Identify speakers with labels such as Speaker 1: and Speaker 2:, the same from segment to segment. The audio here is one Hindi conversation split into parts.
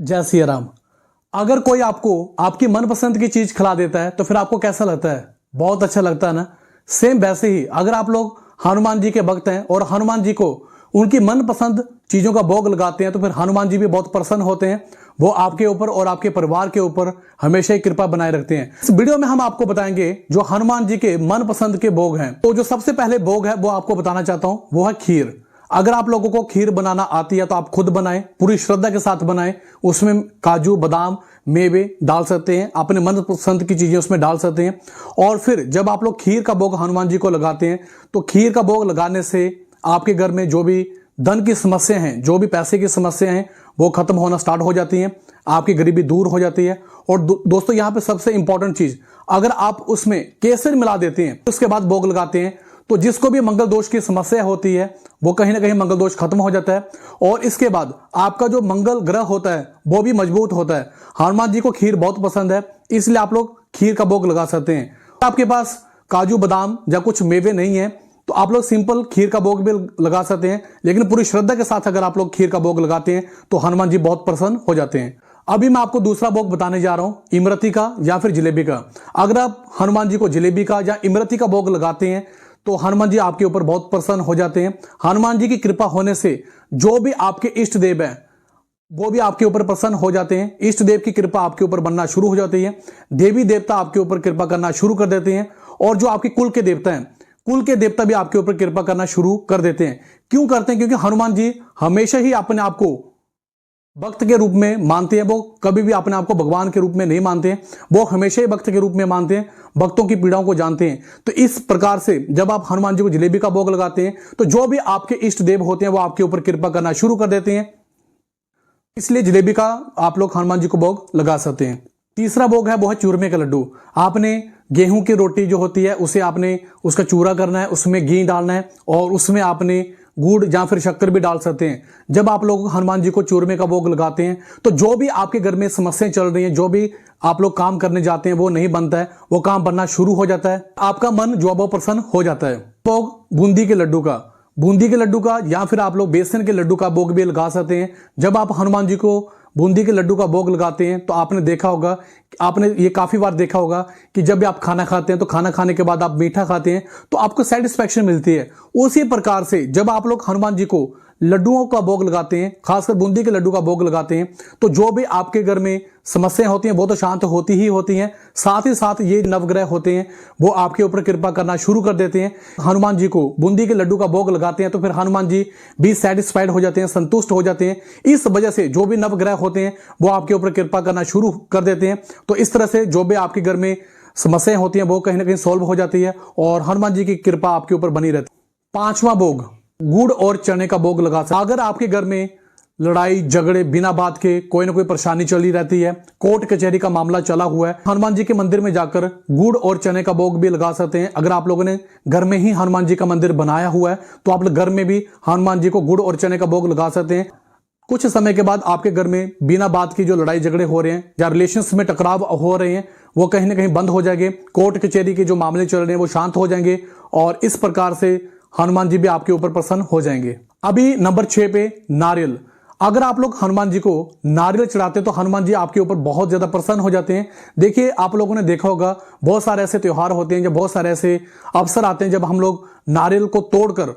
Speaker 1: जय सिया राम। अगर कोई आपको आपकी मनपसंद की चीज खिला देता है तो फिर आपको कैसा लगता है? बहुत अच्छा लगता है ना। सेम वैसे ही अगर आप लोग हनुमान जी के भक्त हैं और हनुमान जी को उनकी मनपसंद चीजों का भोग लगाते हैं तो फिर हनुमान जी भी बहुत प्रसन्न होते हैं। वो आपके ऊपर और आपके परिवार के ऊपर हमेशा ही कृपा बनाए रखते हैं। इस वीडियो में हम आपको बताएंगे जो हनुमान जी के मनपसंद के भोग हैं। तो जो सबसे पहले भोग है वो आपको बताना चाहता हूं, वो है खीर। अगर आप लोगों को खीर बनाना आती है तो आप खुद बनाएं, पूरी श्रद्धा के साथ बनाएं। उसमें काजू बादाम मेवे डाल सकते हैं, अपने मनपसंद की चीजें उसमें डाल सकते हैं। और फिर जब आप लोग खीर का भोग हनुमान जी को लगाते हैं तो खीर का भोग लगाने से आपके घर में जो भी धन की समस्या हैं, जो भी पैसे की समस्या हैं, वो खत्म होना स्टार्ट हो जाती हैं। आपकी गरीबी दूर हो जाती है। और दोस्तों यहां पे सबसे इंपॉर्टेंट चीज, अगर आप उसमें केसर मिला देते हैं उसके बाद भोग लगाते हैं तो जिसको भी मंगल दोष की समस्या होती है वो कहीं ना कहीं मंगल दोष खत्म हो जाता है। और इसके बाद आपका जो मंगल ग्रह होता है वो भी मजबूत होता है। हनुमान जी को खीर बहुत पसंद है, इसलिए आप लोग खीर का भोग लगा सकते हैं। आपके पास काजू बादाम या कुछ मेवे नहीं है तो आप लोग सिंपल खीर का भोग भी लगा सकते हैं, लेकिन पूरी श्रद्धा के साथ अगर आप लोग खीर का भोग लगाते हैं तो हनुमान जी बहुत प्रसन्न हो जाते हैं। अभी मैं आपको दूसरा भोग बताने जा रहा हूं, इमरती का या फिर जलेबी का। अगर आप हनुमान जी को जलेबी का या इमरती का भोग लगाते हैं तो हनुमान जी आपके ऊपर बहुत प्रसन्न हो जाते हैं। हनुमान जी की कृपा होने से जो भी आपके इष्ट देव हैं वो भी आपके ऊपर प्रसन्न हो जाते हैं। इष्ट देव की कृपा आपके ऊपर बनना शुरू हो जाती है। देवी देवता आपके ऊपर कृपा करना शुरू कर देते हैं। और जो आपके कुल के देवता हैं, कुल के देवता भी आपके ऊपर कृपा करना शुरू कर देते हैं। क्यों करते हैं? क्योंकि हनुमान जी हमेशा ही अपने आप को भक्त के रूप में मानते हैं। वो कभी भी अपने आप को भगवान के रूप में नहीं मानते हैं, वो हमेशा ही भक्त के रूप में मानते हैं, भक्तों की पीड़ाओं को जानते हैं। तो इस प्रकार से जब आप हनुमान जी को जलेबी का भोग लगाते हैं तो जो भी आपके इष्ट देव होते हैं वो आपके ऊपर कृपा करना शुरू कर देते हैं। इसलिए जलेबी का आप लोग हनुमान जी को भोग लगा सकते हैं। तीसरा भोग है वो है चूरमे का लड्डू। आपने गेहूं की रोटी जो होती है उसे आपने उसका चूरा करना है, उसमें घी डालना है और उसमें आपने गुड़ या फिर शक्कर भी डाल सकते हैं। जब आप लोग हनुमान जी को चूरमे का भोग लगाते हैं तो जो भी आपके घर में समस्याएं चल रही हैं, जो भी आप लोग काम करने जाते हैं वो नहीं बनता है, वो काम बनना शुरू हो जाता है। आपका मन जो वो प्रसन्न हो जाता है। भोग बूंदी के लड्डू का, बूंदी के लड्डू का या फिर आप लोग बेसन के लड्डू का भोग भी लगा सकते हैं। जब आप हनुमान जी को बूंदी के लड्डू का भोग लगाते हैं तो आपने देखा होगा, आपने ये काफी बार देखा होगा कि जब भी आप खाना खाते हैं तो खाना खाने के बाद आप मीठा खाते हैं तो आपको सेटिस्फैक्शन मिलती है। उसी प्रकार से जब आप लोग हनुमान जी को लड्डुओं का भोग लगाते हैं, खासकर बूंदी के लड्डू का भोग लगाते हैं, तो जो भी आपके घर में समस्याएं होती हैं वो तो शांत होती ही होती हैं। साथ ही साथ ये नवग्रह होते हैं वो आपके ऊपर कृपा करना शुरू कर देते हैं। हनुमान जी को बूंदी के लड्डू का भोग लगाते हैं तो फिर हनुमान जी भी सेटिस्फाइड हो जाते हैं, संतुष्ट हो जाते हैं। इस वजह से जो भी नवग्रह होते हैं वो आपके ऊपर कृपा करना शुरू कर देते हैं। तो इस तरह से जो भी आपके घर में समस्याएं होती हैं वो कहीं ना कहीं सॉल्व हो जाती है और हनुमान जी की कृपा आपके ऊपर बनी रहती है। पांचवा भोग, गुड़ और चने का भोग लगा सकते। अगर आपके घर में लड़ाई झगड़े बिना बात के कोई ना कोई परेशानी चली रहती है, कोर्ट कचहरी का मामला चला हुआ है, हनुमान जी के मंदिर में जाकर गुड़ और चने का भोग भी लगा सकते हैं। अगर आप लोगों ने घर में ही हनुमान जी का मंदिर बनाया हुआ है तो आप लोग घर में भी हनुमान जी को गुड़ और चने का भोग लगा सकते हैं। कुछ समय के बाद आपके घर में बिना बात की जो लड़ाई झगड़े हो रहे हैं या रिलेशंस में टकराव हो रहे हैं वो कहीं ना कहीं बंद हो जाएंगे। कोर्ट कचहरी के जो मामले चल रहे हैं वो शांत हो जाएंगे और इस प्रकार से हनुमान जी भी आपके ऊपर प्रसन्न हो जाएंगे। अभी नंबर 6 पे नारियल। अगर आप लोग हनुमान जी को नारियल चढ़ाते हैं तो हनुमान जी आपके ऊपर बहुत ज्यादा प्रसन्न हो जाते हैं। देखिए आप लोगों ने देखा होगा बहुत सारे ऐसे त्योहार होते हैं, जब बहुत सारे ऐसे अवसर आते हैं जब हम लोग नारियल को तोड़कर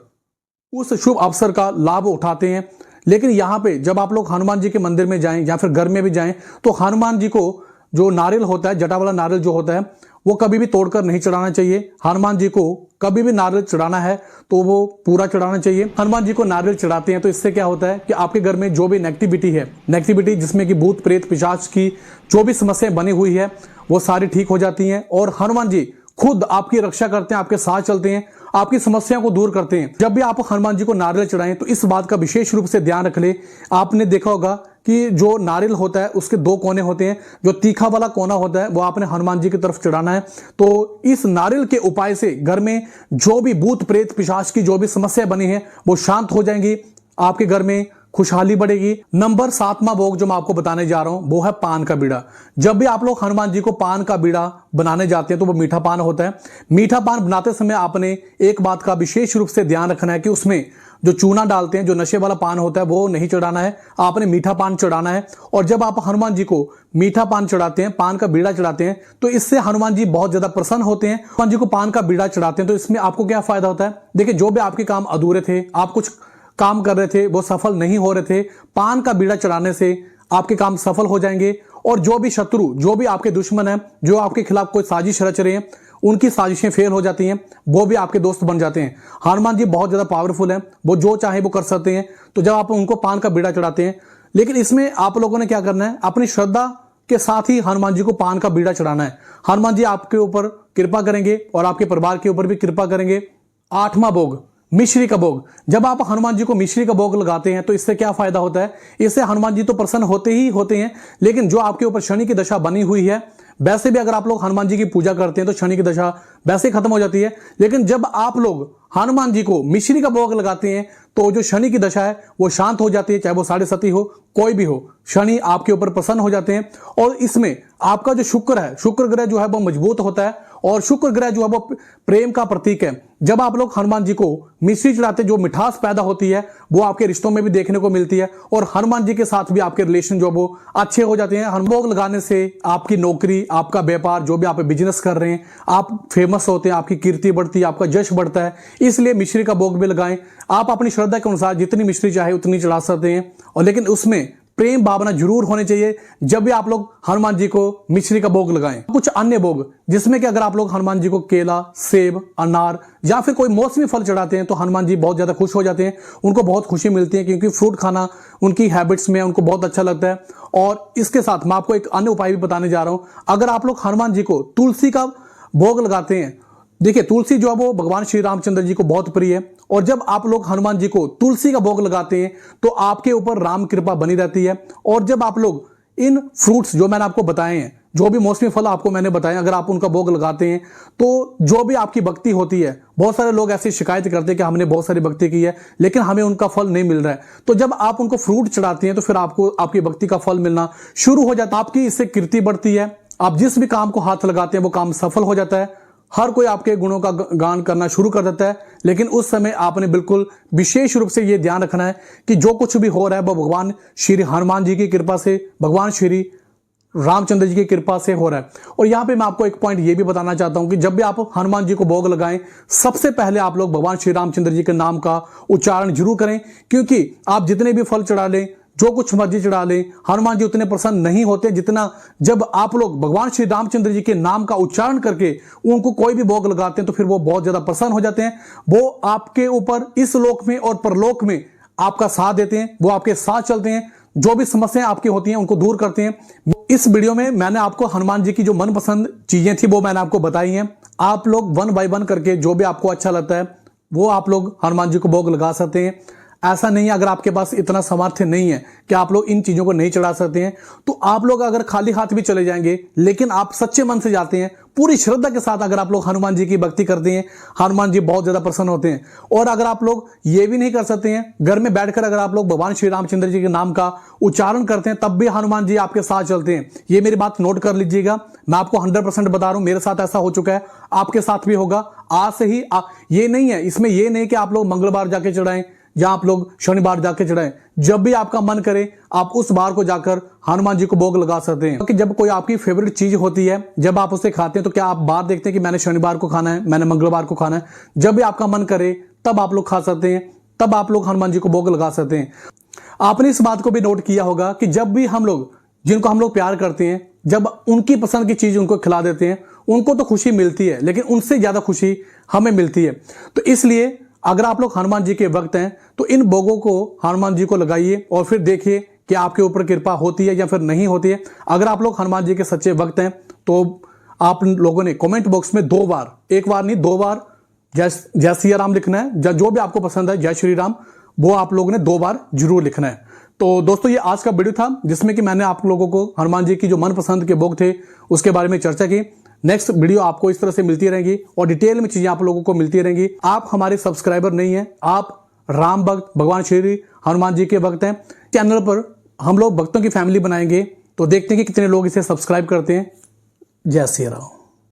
Speaker 1: उस शुभ अवसर का लाभ उठाते हैं। लेकिन यहाँ पे जब आप लोग हनुमान जी के मंदिर में जाएं या फिर घर में भी जाएं तो हनुमान जी को जो नारियल होता है, जटा वाला नारियल जो होता है, वो कभी भी तोड़कर नहीं चढ़ाना चाहिए। हनुमान जी को कभी भी नारियल चढ़ाना है तो वो पूरा चढ़ाना चाहिए। हनुमान जी को नारियल चढ़ाते हैं तो इससे क्या होता है कि आपके घर में जो भी नेगेटिविटी है, नेगेटिविटी जिसमें कि भूत प्रेत पिशाच की जो भी समस्याएं बनी हुई है वो सारी ठीक हो जाती हैं और हनुमान जी खुद आपकी रक्षा करते हैं, आपके साथ चलते हैं, आपकी समस्याओं को दूर करते हैं। जब भी आप हनुमान जी को नारियल चढ़ाएं तो इस बात का विशेष रूप से ध्यान रख ले। आपने देखा होगा कि जो नारियल होता है उसके 2 कोने होते हैं, जो तीखा वाला कोना होता है वो आपने हनुमान जी की तरफ चढ़ाना है। तो इस नारियल के उपाय से घर में जो भी भूत प्रेत पिशाच की जो भी समस्या बनी है वो शांत हो जाएंगी, आपके घर में खुशहाली बढ़ेगी। नंबर 7वां भोग जो मैं आपको बताने जा रहा हूं वो है पान का बीड़ा। जब भी आप लोग हनुमान जी को पान का बीड़ा बनाने जाते हैं तो वो मीठा पान होता है। मीठा पान बनाते समय आपने एक बात का विशेष रूप से ध्यान रखना है कि उसमें जो चूना डालते हैं, जो नशे वाला पान होता है, वो नहीं चढ़ाना है, आपने मीठा पान चढ़ाना है। और जब आप हनुमान जी को मीठा पान चढ़ाते हैं, पान का बीड़ा चढ़ाते हैं, तो इससे हनुमान जी बहुत ज्यादा प्रसन्न होते हैं। हनुमान जी को पान का बीड़ा चढ़ाते हैं तो इसमें आपको क्या फायदा होता है? देखिए, जो भी आपके काम अधूरे थे, आप कुछ काम कर रहे थे, वो सफल नहीं हो रहे थे, पान का बीड़ा चढ़ाने से आपके काम सफल हो जाएंगे। और जो भी शत्रु, जो भी आपके दुश्मन है, जो आपके खिलाफ कोई साजिश रच रहे हैं, उनकी साजिशें फेल हो जाती हैं, वो भी आपके दोस्त बन जाते हैं। हनुमान जी बहुत ज्यादा पावरफुल हैं, वो जो चाहे वो कर सकते हैं। तो जब आप उनको पान का बीड़ा चढ़ाते हैं, लेकिन इसमें आप लोगों ने क्या करना है, अपनी श्रद्धा के साथ ही हनुमान जी को पान का बीड़ा चढ़ाना है। हनुमान जी आपके ऊपर कृपा करेंगे और आपके परिवार के ऊपर भी कृपा करेंगे। 8वां भोग, मिश्री का भोग। जब आप हनुमान जी को मिश्री का भोग लगाते हैं तो इससे क्या फायदा होता है? इससे हनुमान जी तो प्रसन्न होते ही होते हैं, लेकिन जो आपके ऊपर शनि की दशा बनी हुई है, वैसे भी अगर आप लोग हनुमान जी की पूजा करते हैं तो शनि की दशा वैसे खत्म हो जाती है। लेकिन जब आप लोग हनुमान जी को मिश्री का भोग लगाते हैं तो जो शनि की दशा है वो शांत हो जाती है, चाहे वो 7.5 हो, कोई भी हो, शनि आपके ऊपर प्रसन्न हो जाते हैं। और इसमें आपका जो शुक्र है, शुक्र ग्रह जो है वो मजबूत होता है, और शुक्र ग्रह जो है वो प्रेम का प्रतीक है। जब आप लोग हनुमान जी को मिश्री चढ़ाते, जो मिठास पैदा होती है वो आपके रिश्तों में भी देखने को मिलती है, और हनुमान जी के साथ भी आपके रिलेशन जो वो अच्छे हो जाते हैं। हनुमान भोग लगाने से आपकी नौकरी, आपका व्यापार, जो भी आप बिजनेस कर रहे हैं, आप फेमस होते हैं, आपकी कीर्ति बढ़ती है, आपका यश बढ़ता है। इसलिए मिश्री का भोग भी लगाएं। आप अपनी श्रद्धा के अनुसार जितनी मिश्री चाहे उतनी चढ़ा सकते हैं, और लेकिन उसमें प्रेम भावना जरूर होनी चाहिए जब भी आप लोग हनुमान जी को मिश्री का भोग लगाएं। कुछ अन्य भोग, जिसमें कि अगर आप लोग हनुमान जी को केला, सेब, अनार या फिर कोई मौसमी फल चढ़ाते हैं तो हनुमान जी बहुत ज्यादा खुश हो जाते हैं, उनको बहुत खुशी मिलती है, क्योंकि फ्रूट खाना उनकी हैबिट्स में, उनको बहुत अच्छा लगता है। और इसके साथ मैं आपको एक अन्य उपाय भी बताने जा रहा हूं। अगर आप लोग हनुमान जी को तुलसी का भोग लगाते हैं, देखिए तुलसी जो है वो भगवान श्री रामचंद्र जी को बहुत प्रिय है, और जब आप लोग हनुमान जी को तुलसी का भोग लगाते हैं तो आपके ऊपर राम कृपा बनी रहती है। और जब आप लोग इन फ्रूट्स जो मैंने आपको बताए हैं, जो भी मौसमी फल आपको मैंने बताए, अगर आप उनका भोग लगाते हैं तो जो भी आपकी भक्ति होती है, बहुत सारे लोग ऐसी शिकायत करते हैं कि हमने बहुत सारी भक्ति की है लेकिन हमें उनका फल नहीं मिल रहा है, तो जब आप उनको फ्रूट चढ़ाते हैं तो फिर आपको आपकी भक्ति का फल मिलना शुरू हो जाता है, आपकी इससे कीर्ति बढ़ती है, आप जिस भी काम को हाथ लगाते हैं वो काम सफल हो जाता है, हर कोई आपके गुणों का गान करना शुरू कर देता है। लेकिन उस समय आपने बिल्कुल विशेष रूप से यह ध्यान रखना है कि जो कुछ भी हो रहा है वो भगवान श्री हनुमान जी की कृपा से, भगवान श्री रामचंद्र जी की कृपा से हो रहा है। और यहां पे मैं आपको एक पॉइंट ये भी बताना चाहता हूं कि जब भी आप हनुमान जी को भोग लगाएं, सबसे पहले आप लोग भगवान श्री रामचंद्र जी के नाम का उच्चारण जरूर करें, क्योंकि आप जितने भी फल चढ़ा लें, जो कुछ मर्जी चढ़ा लें, हनुमान जी उतने प्रसन्न नहीं होते जितना जब आप लोग भगवान श्री रामचंद्र जी के नाम का उच्चारण करके उनको कोई भी भोग लगाते हैं तो फिर वो बहुत ज्यादा प्रसन्न हो जाते हैं। वो आपके ऊपर इस लोक में और परलोक में आपका साथ देते हैं, वो आपके साथ चलते हैं, जो भी समस्याएं आपकी होती हैं उनको दूर करते हैं। इस वीडियो में मैंने आपको हनुमान जी की जो मनपसंद चीजें थी वो मैंने आपको बताई हैं। आप लोग 1 बाय 1 करके जो भी आपको अच्छा लगता है वो आप लोग हनुमान जी को भोग लगा सकते हैं। ऐसा नहीं है अगर आपके पास इतना सामर्थ्य नहीं है कि आप लोग इन चीजों को नहीं चढ़ा सकते हैं, तो आप लोग अगर खाली हाथ भी चले जाएंगे, लेकिन आप सच्चे मन से जाते हैं, पूरी श्रद्धा के साथ अगर आप लोग हनुमान जी की भक्ति करते हैं, हनुमान जी बहुत ज्यादा प्रसन्न होते हैं। और अगर आप लोग ये भी नहीं कर सकते हैं, घर में बैठकर अगर आप लोग भगवान श्री रामचंद्र जी के नाम का उच्चारण करते हैं, तब भी हनुमान जी आपके साथ चलते हैं। ये मेरी बात नोट कर लीजिएगा, मैं आपको 100% बता रहा हूं, मेरे साथ ऐसा हो चुका है, आपके साथ भी होगा आज से ही। ये नहीं है, इसमें ये नहीं कि आप लोग मंगलवार जाके चढ़ाएं या आप लोग शनिवार जाके चढ़ाएं, जब भी आपका मन करे आप उस बार को जाकर हनुमान जी को भोग लगा सकते हैं। क्योंकि जब कोई आपकी फेवरेट चीज होती है, जब आप उसे खाते हैं तो क्या आप बात देखते हैं कि मैंने शनिवार को खाना है, मैंने मंगलवार को खाना है? जब भी आपका मन करे तब आप लोग खा सकते हैं, तब आप लोग हनुमान जी को भोग लगा सकते हैं। आपने इस बात को भी नोट किया होगा कि जब भी हम लोग, जिनको हम लोग प्यार करते हैं, जब उनकी पसंद की चीज उनको खिला देते हैं, उनको तो खुशी मिलती है, लेकिन उनसे ज्यादा खुशी हमें मिलती है। तो इसलिए अगर आप लोग हनुमान जी के भक्त हैं तो इन भोगों को हनुमान जी को लगाइए और फिर देखिए कि आपके ऊपर कृपा होती है या फिर नहीं होती है। अगर आप लोग हनुमान जी के सच्चे भक्त हैं तो आप लोगों ने कमेंट बॉक्स में 2 बार, एक बार नहीं 2 बार जय सिया राम लिखना है, जो भी आपको पसंद है जय श्री राम, वो आप लोगों ने 2 बार जरूर लिखना है। तो दोस्तों ये आज का वीडियो था जिसमें कि मैंने आप लोगों को हनुमान जी की जो मनपसंद के भोग थे उसके बारे में चर्चा की। नेक्स्ट वीडियो आपको इस तरह से मिलती रहेंगी और डिटेल में चीजें आप लोगों को मिलती रहेंगी। आप हमारे सब्सक्राइबर नहीं हैं, आप राम भक्त, भगवान श्री हनुमान जी के भक्त हैं। चैनल पर हम लोग भक्तों की फैमिली बनाएंगे, तो देखते हैं कि कितने लोग इसे सब्सक्राइब करते हैं। जय श्री राम।